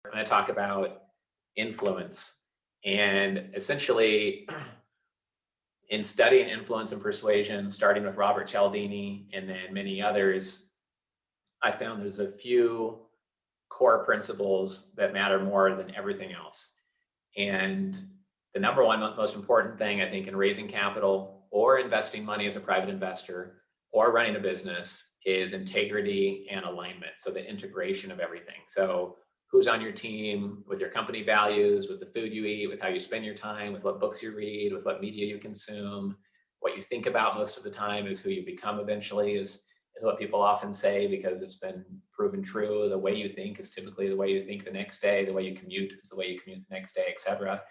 I'm going to talk about influence. And essentially, in studying influence and persuasion, starting with Robert Cialdini and then many others, I found there's a few core principles that matter more than everything else. And the number one most important thing, I think, in raising capital or investing money as a private investor or running a business is integrity and alignment. So the integration of everything. So who's on your team, with your company values, with the food you eat, with how you spend your time, with what books you read, with what media you consume, what you think about most of the time is who you become eventually is what people often say because it's been proven true. The way you think is typically the way you think the next day. The way you commute is the way you commute the next day, et cetera.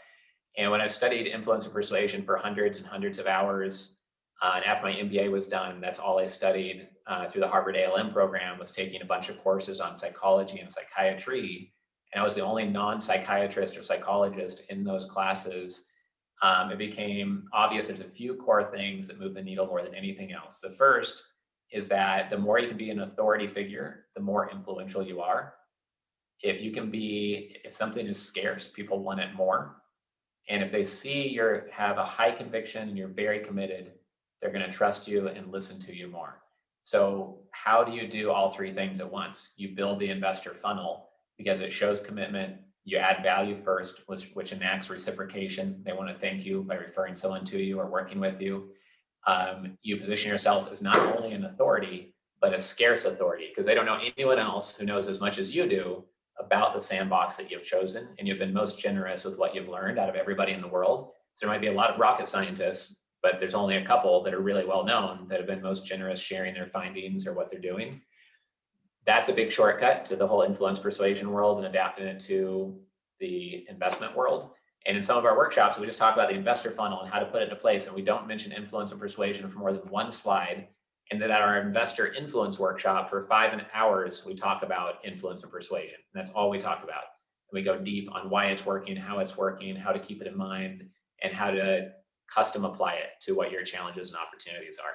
And when I studied influence and persuasion for hundreds and hundreds of hours, and after my MBA was done, that's all I studied through the Harvard ALM program, was taking a bunch of courses on psychology and psychiatry. And I was the only non-psychiatrist or psychologist in those classes. It became obvious there's a few core things that move the needle more than anything else. The first is that the more you can be an authority figure, the more influential you are. If something is scarce, people want it more. And if they see you have a high conviction and you're very committed, they're going to trust you and listen to you more. So how do you do all three things at once? You build the investor funnel because it shows commitment. You add value first, which enacts reciprocation. They want to thank you by referring someone to you or working with you. You position yourself as not only an authority, but a scarce authority, because they don't know anyone else who knows as much as you do about the sandbox that you've chosen. And you've been most generous with what you've learned out of everybody in the world. So there might be a lot of rocket scientists, but there's only a couple that are really well known that have been most generous sharing their findings or what they're doing. That's a big shortcut to the whole influence persuasion world and adapting it to the investment world. And in some of our workshops, we just talk about the investor funnel and how to put it into place. And we don't mention influence and persuasion for more than one slide. And then at our investor influence workshop for 5 hours, we talk about influence and persuasion. And that's all we talk about. And we go deep on why it's working, how to keep it in mind, and how to custom apply it to what your challenges and opportunities are.